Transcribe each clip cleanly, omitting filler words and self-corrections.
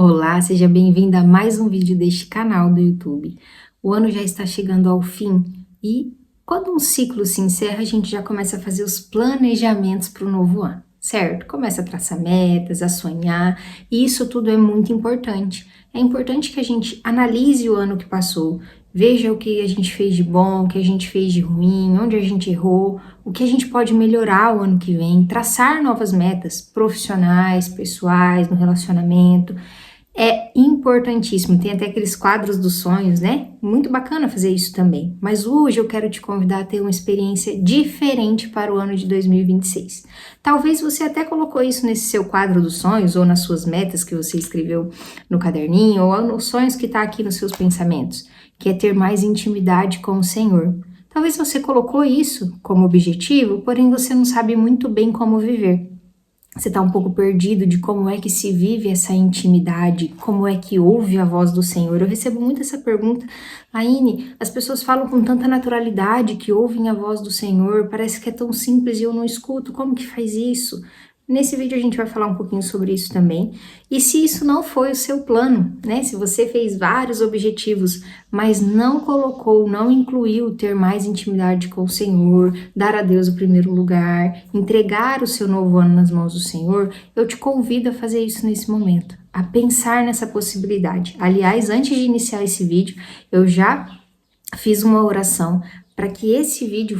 Olá, seja bem-vinda a mais um vídeo deste canal do YouTube. O ano já está chegando ao fim e quando um ciclo se encerra, a gente já começa a fazer os planejamentos para o novo ano, certo? Começa a traçar metas, a sonhar, e isso tudo é muito importante. É importante que a gente analise o ano que passou, veja o que a gente fez de bom, o que a gente fez de ruim, onde a gente errou, o que a gente pode melhorar o ano que vem, traçar novas metas profissionais, pessoais, no relacionamento. É importantíssimo, tem até aqueles quadros dos sonhos, né? Muito bacana fazer isso também. Mas hoje eu quero te convidar a ter uma experiência diferente para o ano de 2026. Talvez você até colocou isso nesse seu quadro dos sonhos, ou nas suas metas que você escreveu no caderninho, ou nos sonhos que está aqui nos seus pensamentos, que é ter mais intimidade com o Senhor. Talvez você colocou isso como objetivo, porém você não sabe muito bem como viver. Você está um pouco perdido de como é que se vive essa intimidade, como é que ouve a voz do Senhor. Eu recebo muito essa pergunta, Aine, as pessoas falam com tanta naturalidade que ouvem a voz do Senhor, parece que é tão simples e eu não escuto, como que faz isso? Nesse vídeo a gente vai falar um pouquinho sobre isso também. E se isso não foi o seu plano, né? Se você fez vários objetivos, mas não colocou, não incluiu ter mais intimidade com o Senhor, dar a Deus o primeiro lugar, entregar o seu novo ano nas mãos do Senhor, eu te convido a fazer isso nesse momento, a pensar nessa possibilidade. Aliás, antes de iniciar esse vídeo, eu já fiz uma oração para que esse vídeo,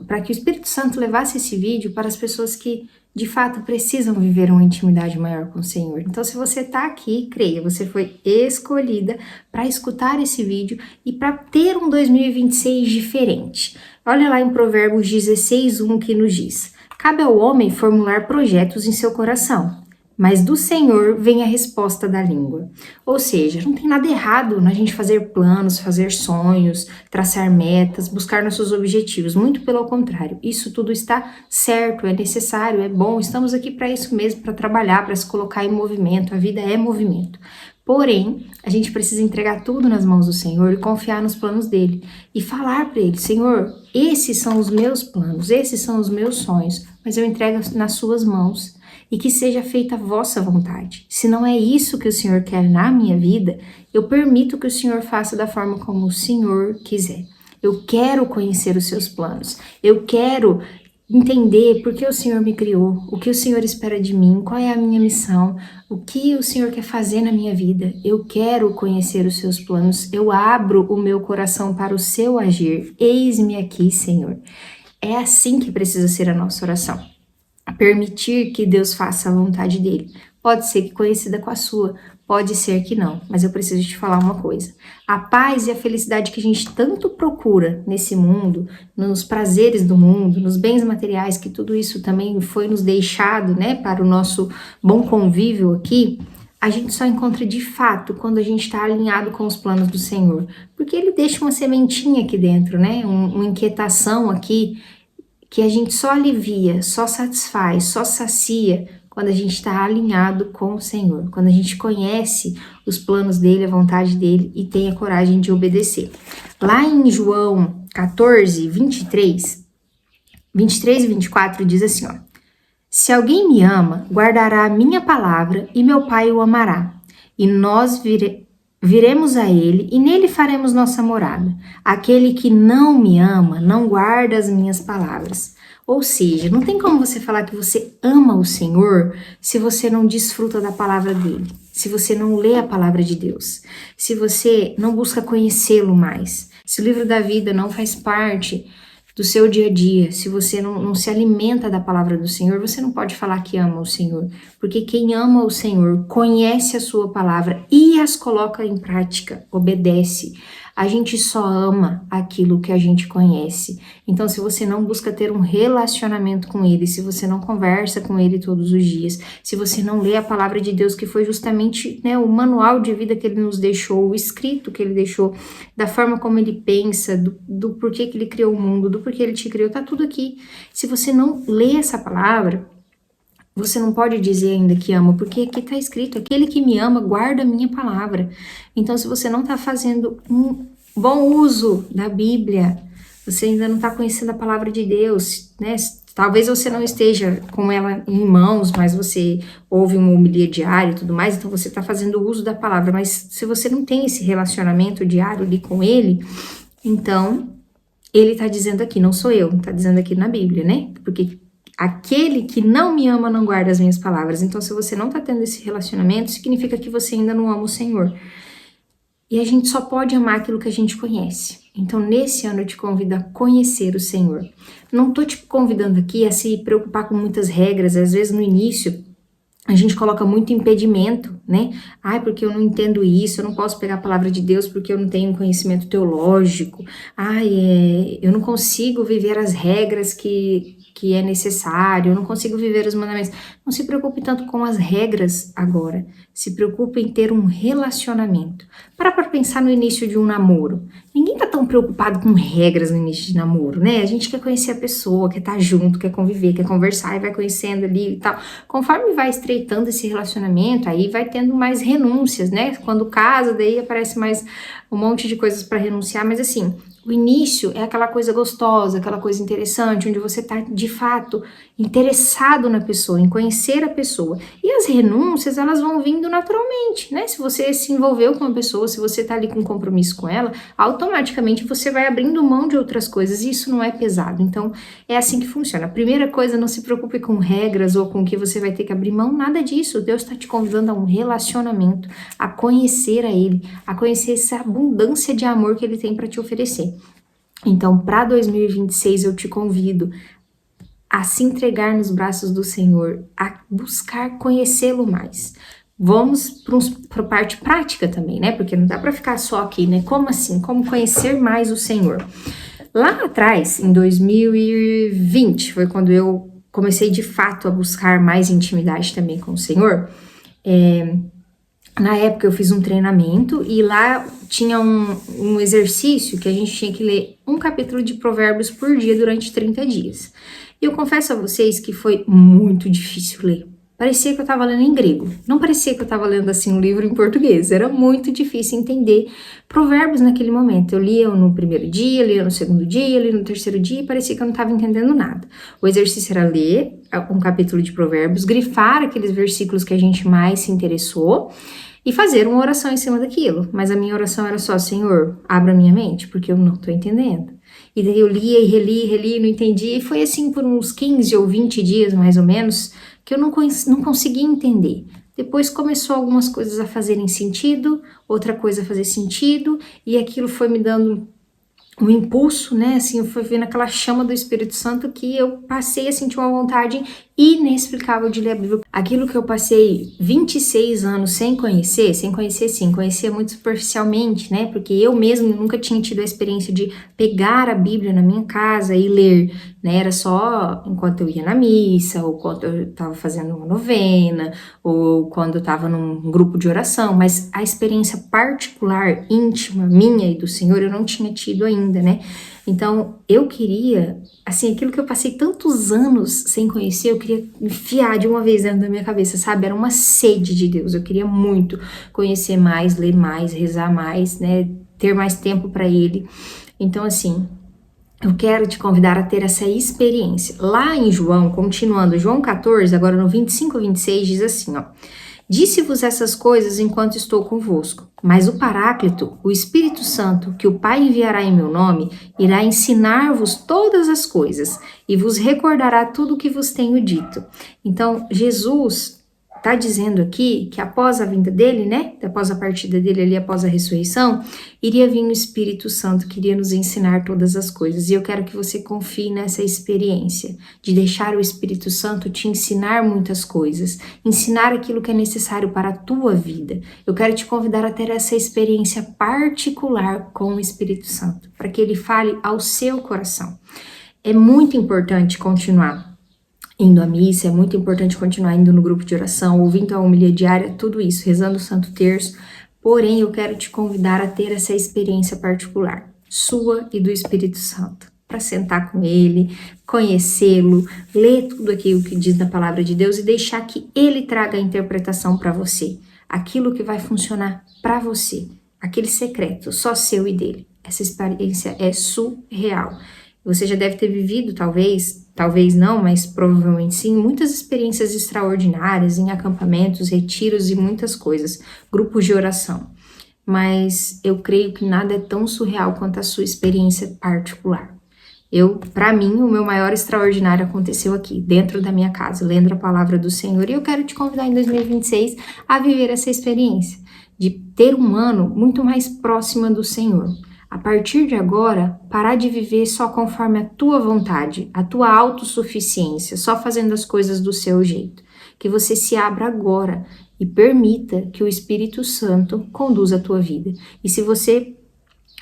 para que o Espírito Santo levasse esse vídeo para as pessoas que de fato precisam viver uma intimidade maior com o Senhor. Então, se você está aqui, creia, você foi escolhida para escutar esse vídeo e para ter um 2026 diferente. Olha lá em Provérbios 16:1 que nos diz: cabe ao homem formular projetos em seu coração, mas do Senhor vem a resposta da língua. Ou seja, não tem nada errado na gente fazer planos, fazer sonhos, traçar metas, buscar nossos objetivos. Muito pelo contrário, isso tudo está certo, é necessário, é bom. Estamos aqui para isso mesmo, para trabalhar, para se colocar em movimento. A vida é movimento. Porém, a gente precisa entregar tudo nas mãos do Senhor e confiar nos planos dele. E falar para ele: Senhor, esses são os meus planos, esses são os meus sonhos, mas eu entrego nas suas mãos. E que seja feita a vossa vontade. Se não é isso que o Senhor quer na minha vida, eu permito que o Senhor faça da forma como o Senhor quiser. Eu quero conhecer os seus planos. Eu quero entender por que o Senhor me criou, o que o Senhor espera de mim, qual é a minha missão, o que o Senhor quer fazer na minha vida. Eu quero conhecer os seus planos. Eu abro o meu coração para o seu agir. Eis-me aqui, Senhor. É assim que precisa ser a nossa oração. Permitir que Deus faça a vontade dele. Pode ser que coincida com a sua, pode ser que não, mas eu preciso te falar uma coisa. A paz e a felicidade que a gente tanto procura nesse mundo, nos prazeres do mundo, nos bens materiais, que tudo isso também foi nos deixado, né, para o nosso bom convívio aqui, a gente só encontra de fato quando a gente está alinhado com os planos do Senhor. Porque ele deixa uma sementinha aqui dentro, né, uma inquietação aqui, que a gente só alivia, só satisfaz, só sacia quando a gente está alinhado com o Senhor, quando a gente conhece os planos dele, a vontade dele e tem a coragem de obedecer. Lá em João 14, 23 e 24 diz assim, ó: se alguém me ama, guardará a minha palavra e meu Pai o amará, e nós viremos a ele e nele faremos nossa morada. Aquele que não me ama, não guarda as minhas palavras. Ou seja, não tem como você falar que você ama o Senhor se você não desfruta da palavra dele, se você não lê a palavra de Deus, se você não busca conhecê-lo mais, se o livro da vida não faz parte do seu dia a dia, se você não se alimenta da palavra do Senhor, você não pode falar que ama o Senhor, porque quem ama o Senhor conhece a sua palavra e as coloca em prática, obedece. A gente só ama aquilo que a gente conhece. Então, se você não busca ter um relacionamento com ele, se você não conversa com ele todos os dias, se você não lê a palavra de Deus, que foi justamente, né, o manual de vida que ele nos deixou, o escrito que ele deixou, da forma como ele pensa, do porquê que ele criou o mundo, do porquê ele te criou, tá tudo aqui. Se você não lê essa palavra, você não pode dizer ainda que ama, porque aqui está escrito: aquele que me ama guarda a minha palavra. Então, se você não está fazendo um bom uso da Bíblia, você ainda não está conhecendo a palavra de Deus, né? Talvez você não esteja com ela em mãos, mas você ouve uma homilia diária e tudo mais, então você está fazendo uso da palavra. Mas se você não tem esse relacionamento diário ali com ele, então ele está dizendo aqui, não sou eu, está dizendo aqui na Bíblia, né? Porque aquele que não me ama não guarda as minhas palavras. Então, se você não está tendo esse relacionamento, significa que você ainda não ama o Senhor. E a gente só pode amar aquilo que a gente conhece. Então, nesse ano eu te convido a conhecer o Senhor. Não tô te convidando aqui a se preocupar com muitas regras. Às vezes, no início, a gente coloca muito impedimento, né? Ai, porque eu não entendo isso, eu não posso pegar a palavra de Deus porque eu não tenho conhecimento teológico. Ai, eu não consigo viver as regras que é necessário, eu não consigo viver os mandamentos. Não se preocupe tanto com as regras agora, se preocupe em ter um relacionamento. Para pensar no início de um namoro. Ninguém tá tão preocupado com regras no início de namoro, né? A gente quer conhecer a pessoa, quer estar junto, quer conviver, quer conversar e vai conhecendo ali e tal. Conforme vai estreitando esse relacionamento, aí vai tendo mais renúncias, né? Quando casa, daí aparece mais um monte de coisas para renunciar, mas assim, o início é aquela coisa gostosa, aquela coisa interessante, onde você está de fato interessado na pessoa, em conhecer a pessoa. E as renúncias, elas vão vindo naturalmente, né? Se você se envolveu com a pessoa, se você está ali com compromisso com ela, automaticamente você vai abrindo mão de outras coisas e isso não é pesado. Então, é assim que funciona. A primeira coisa, não se preocupe com regras ou com o que você vai ter que abrir mão, nada disso. Deus está te convidando a um relacionamento, a conhecer a Ele, a conhecer essa abundância de amor que Ele tem para te oferecer. Então, para 2026, eu te convido a se entregar nos braços do Senhor, a buscar conhecê-lo mais. Vamos para a parte prática também, né? Porque não dá para ficar só aqui, né? Como assim? Como conhecer mais o Senhor? Lá atrás, em 2020, foi quando eu comecei de fato a buscar mais intimidade também com o Senhor. Na época eu fiz um treinamento e lá tinha um exercício que a gente tinha que ler um capítulo de Provérbios por dia durante 30 dias. E eu confesso a vocês que foi muito difícil ler. Parecia que eu estava lendo em grego, não parecia que eu estava lendo assim um livro em português, era muito difícil entender provérbios naquele momento. Eu lia no primeiro dia, lia no segundo dia, lia no terceiro dia e parecia que eu não estava entendendo nada. O exercício era ler um capítulo de provérbios, grifar aqueles versículos que a gente mais se interessou e fazer uma oração em cima daquilo. Mas a minha oração era só, Senhor, abra minha mente, porque eu não estou entendendo. E daí eu lia e reli, não entendi. E foi assim por uns 15 ou 20 dias, mais ou menos, que eu não conseguia entender. Depois começou algumas coisas a fazerem sentido, outra coisa a fazer sentido, e aquilo foi me dando um impulso, né? Assim, eu fui vendo aquela chama do Espírito Santo que eu passei a sentir uma vontade inexplicável de ler a Bíblia. Aquilo que eu passei 26 anos sem conhecer sim, conhecia muito superficialmente, né? Porque eu mesmo nunca tinha tido a experiência de pegar a Bíblia na minha casa e ler, né? Era só enquanto eu ia na missa, ou quando eu estava fazendo uma novena, ou quando eu estava num grupo de oração, mas a experiência particular, íntima, minha e do Senhor, eu não tinha tido ainda, né? Então, eu queria, assim, aquilo que eu passei tantos anos sem conhecer, eu queria enfiar de uma vez dentro da minha cabeça, sabe? Era uma sede de Deus, eu queria muito conhecer mais, ler mais, rezar mais, né? Ter mais tempo para Ele. Então, assim, eu quero te convidar a ter essa experiência. Lá em João, continuando, João 14, agora no 25 e 26, diz assim, ó. Disse-vos essas coisas enquanto estou convosco, mas o Paráclito, o Espírito Santo, que o Pai enviará em meu nome, irá ensinar-vos todas as coisas e vos recordará tudo o que vos tenho dito. Então, Jesus está dizendo aqui que após a vinda dele, né, após a partida dele ali, após a ressurreição, iria vir o Espírito Santo que iria nos ensinar todas as coisas. E eu quero que você confie nessa experiência de deixar o Espírito Santo te ensinar muitas coisas, ensinar aquilo que é necessário para a tua vida. Eu quero te convidar a ter essa experiência particular com o Espírito Santo, para que ele fale ao seu coração. É muito importante continuar indo à missa, é muito importante continuar indo no grupo de oração, ouvindo a homilia diária, tudo isso, rezando o Santo Terço. Porém, eu quero te convidar a ter essa experiência particular, sua e do Espírito Santo, para sentar com ele, conhecê-lo, ler tudo aquilo que diz na palavra de Deus e deixar que ele traga a interpretação para você, aquilo que vai funcionar para você, aquele secreto, só seu e dele. Essa experiência é surreal. Você já deve ter vivido, talvez, talvez não, mas provavelmente sim, muitas experiências extraordinárias em acampamentos, retiros e muitas coisas, grupos de oração. Mas eu creio que nada é tão surreal quanto a sua experiência particular. Para mim, o meu maior extraordinário aconteceu aqui, dentro da minha casa, lendo a palavra do Senhor. E eu quero te convidar em 2026 a viver essa experiência, de ter um ano muito mais próxima do Senhor. A partir de agora, parar de viver só conforme a tua vontade, a tua autossuficiência, só fazendo as coisas do seu jeito. Que você se abra agora e permita que o Espírito Santo conduza a tua vida. E se você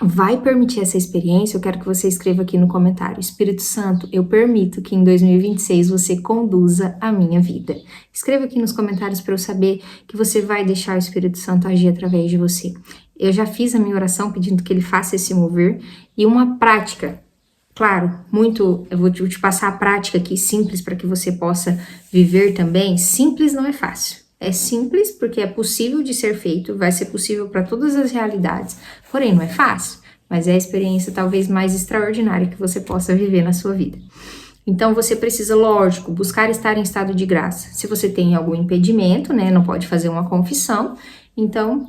vai permitir essa experiência, eu quero que você escreva aqui no comentário: Espírito Santo, eu permito que em 2026 você conduza a minha vida. Escreva aqui nos comentários para eu saber que você vai deixar o Espírito Santo agir através de você. Eu já fiz a minha oração pedindo que ele faça esse mover, e uma prática, claro, eu vou te passar a prática aqui simples para que você possa viver também. Simples não é fácil. É simples porque é possível de ser feito, vai ser possível para todas as realidades, porém não é fácil, mas é a experiência talvez mais extraordinária que você possa viver na sua vida. Então você precisa, lógico, buscar estar em estado de graça. Se você tem algum impedimento, né, não pode fazer uma confissão, então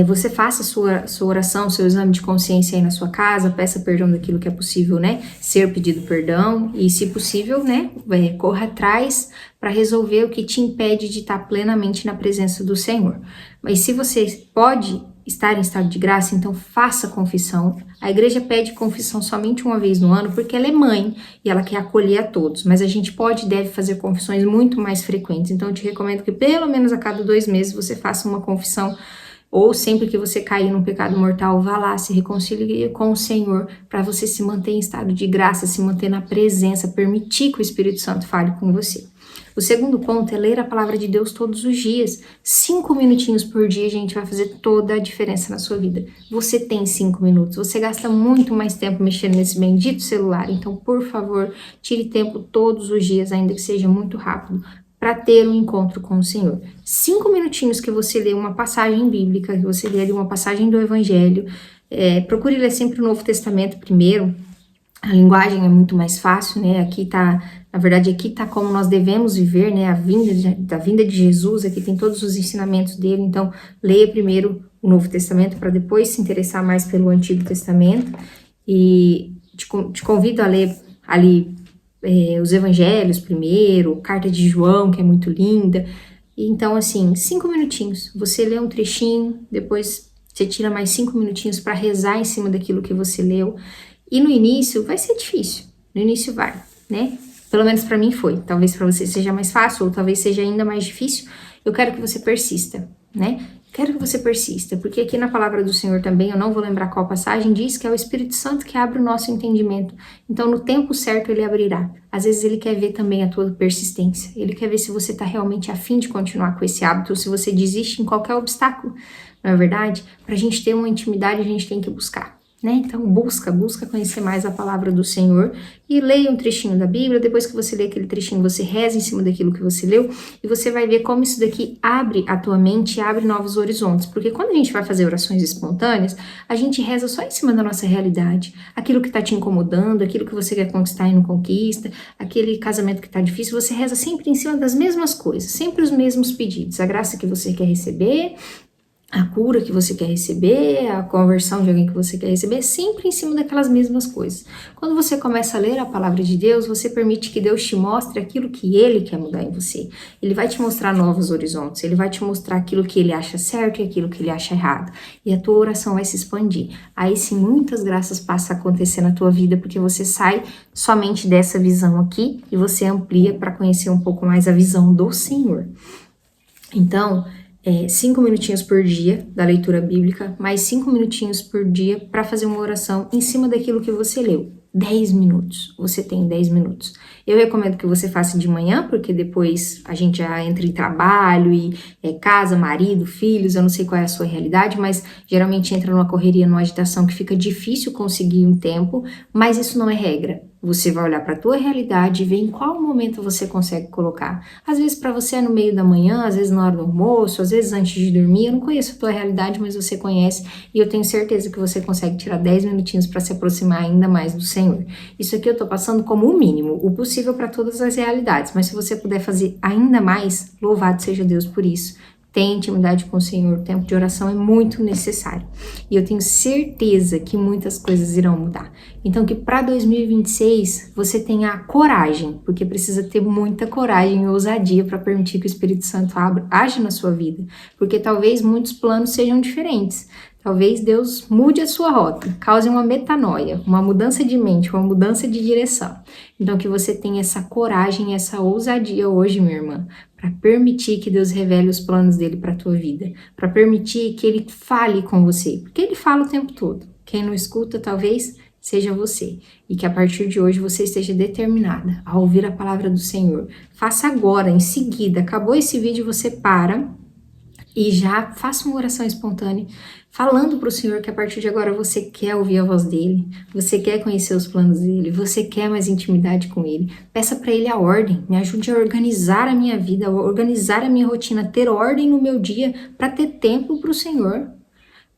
você faça a sua oração, seu exame de consciência aí na sua casa, peça perdão daquilo que é possível, né, ser pedido perdão, e se possível, né, corra atrás para resolver o que te impede de estar plenamente na presença do Senhor. Mas se você pode estar em estado de graça, então faça confissão. A igreja pede confissão somente uma vez no ano, porque ela é mãe e ela quer acolher a todos, mas a gente pode e deve fazer confissões muito mais frequentes. Então eu te recomendo que pelo menos a cada 2 meses você faça uma confissão, ou sempre que você cair num pecado mortal, vá lá, se reconcilie com o Senhor, para você se manter em estado de graça, se manter na presença, permitir que o Espírito Santo fale com você. O segundo ponto é ler a palavra de Deus todos os dias. 5 minutinhos por dia, gente, vai fazer toda a diferença na sua vida. Você tem 5 minutos, você gasta muito mais tempo mexendo nesse bendito celular, então, por favor, tire tempo todos os dias, ainda que seja muito rápido, para ter um encontro com o Senhor. 5 minutinhos que você lê uma passagem bíblica, que você lê ali uma passagem do Evangelho, procure ler sempre o Novo Testamento primeiro. A linguagem é muito mais fácil, né? Aqui tá como nós devemos viver, né? Da vinda de Jesus, aqui tem todos os ensinamentos dele, então leia primeiro o Novo Testamento para depois se interessar mais pelo Antigo Testamento, e te convido a ler ali os evangelhos primeiro, carta de João, que é muito linda. Então, assim, 5 minutinhos, você lê um trechinho, depois você tira mais 5 minutinhos para rezar em cima daquilo que você leu. E no início vai ser difícil, no início vai, né? Pelo menos para mim foi. Talvez para você seja mais fácil, ou talvez seja ainda mais difícil. Eu quero que você persista, né? Quero que você persista, porque aqui na palavra do Senhor também, eu não vou lembrar qual passagem, diz que é o Espírito Santo que abre o nosso entendimento. Então, no tempo certo, ele abrirá. Às vezes, ele quer ver também a tua persistência. Ele quer ver se você está realmente afim de continuar com esse hábito, ou se você desiste em qualquer obstáculo. Não é verdade? Para a gente ter uma intimidade, a gente tem que buscar, né? Então, busca conhecer mais a palavra do Senhor e leia um trechinho da Bíblia. Depois que você lê aquele trechinho, você reza em cima daquilo que você leu e você vai ver como isso daqui abre a tua mente e abre novos horizontes. Porque quando a gente vai fazer orações espontâneas, a gente reza só em cima da nossa realidade. Aquilo que está te incomodando, aquilo que você quer conquistar e não conquista, aquele casamento que está difícil, você reza sempre em cima das mesmas coisas, sempre os mesmos pedidos. A graça que você quer receber, a cura que você quer receber, a conversão de alguém que você quer receber, sempre em cima daquelas mesmas coisas. Quando você começa a ler a palavra de Deus, você permite que Deus te mostre aquilo que Ele quer mudar em você. Ele vai te mostrar novos horizontes, Ele vai te mostrar aquilo que Ele acha certo e aquilo que Ele acha errado. E a tua oração vai se expandir. Aí sim, muitas graças passam a acontecer na tua vida, porque você sai somente dessa visão aqui e você amplia para conhecer um pouco mais a visão do Senhor. Então, 5 minutinhos por dia da leitura bíblica, mais 5 minutinhos por dia para fazer uma oração em cima daquilo que você leu. 10 minutos, você tem 10 minutos. Eu recomendo que você faça de manhã, porque depois a gente já entra em trabalho e casa, marido, filhos, eu não sei qual é a sua realidade, mas geralmente entra numa correria, numa agitação que fica difícil conseguir um tempo, mas isso não é regra. Você vai olhar para a tua realidade e ver em qual momento você consegue colocar. Às vezes para você é no meio da manhã, às vezes na hora do almoço, às vezes antes de dormir. Eu não conheço a tua realidade, mas você conhece e eu tenho certeza que você consegue tirar 10 minutinhos para se aproximar ainda mais do Senhor. Isso aqui eu tô passando como o mínimo, o possível para todas as realidades, mas se você puder fazer ainda mais, louvado seja Deus por isso. Tenha intimidade com o Senhor, o tempo de oração é muito necessário. E eu tenho certeza que muitas coisas irão mudar. Então que para 2026 você tenha a coragem, porque precisa ter muita coragem e ousadia para permitir que o Espírito Santo age na sua vida. Porque talvez muitos planos sejam diferentes. Talvez Deus mude a sua rota, cause uma metanoia, uma mudança de mente, uma mudança de direção. Então que você tenha essa coragem, essa ousadia hoje, minha irmã, para permitir que Deus revele os planos dele para a tua vida, para permitir que ele fale com você, porque ele fala o tempo todo. Quem não escuta, talvez seja você, e que a partir de hoje você esteja determinada a ouvir a palavra do Senhor. Faça agora, em seguida, acabou esse vídeo, você para e já faça uma oração espontânea, falando para o Senhor que a partir de agora você quer ouvir a voz dele, você quer conhecer os planos dele, você quer mais intimidade com ele. Peça para ele a ordem, me ajude a organizar a minha vida, a organizar a minha rotina, ter ordem no meu dia para ter tempo para o Senhor.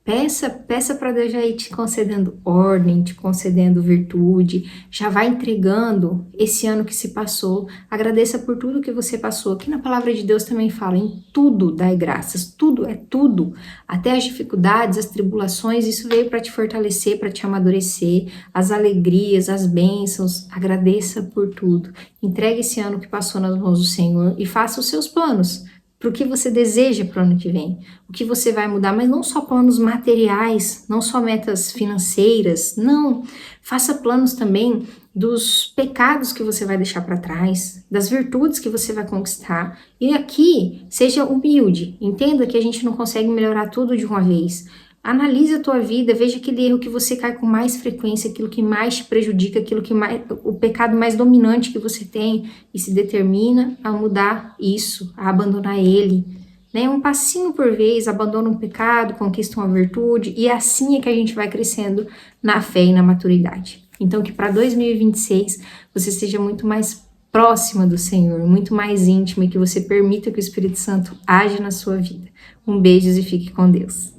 Peça para Deus já ir te concedendo ordem, te concedendo virtude, já vai entregando esse ano que se passou, agradeça por tudo que você passou. Aqui na palavra de Deus também fala, em tudo dai graças, tudo é tudo, até as dificuldades, as tribulações, isso veio para te fortalecer, para te amadurecer, as alegrias, as bênçãos, agradeça por tudo. Entregue esse ano que passou nas mãos do Senhor e faça os seus planos, para o que você deseja para o ano que vem, o que você vai mudar, mas não só planos materiais, não só metas financeiras, não. Faça planos também dos pecados que você vai deixar para trás, das virtudes que você vai conquistar. E aqui, seja humilde, entenda que a gente não consegue melhorar tudo de uma vez. Analise a tua vida, veja aquele erro que você cai com mais frequência, aquilo que mais te prejudica, aquilo que mais, o pecado mais dominante que você tem e se determina a mudar isso, a abandonar ele. Né? Um passinho por vez, abandona um pecado, conquista uma virtude e assim é que a gente vai crescendo na fé e na maturidade. Então que para 2026 você seja muito mais próxima do Senhor, muito mais íntima e que você permita que o Espírito Santo age na sua vida. Um beijo e fique com Deus.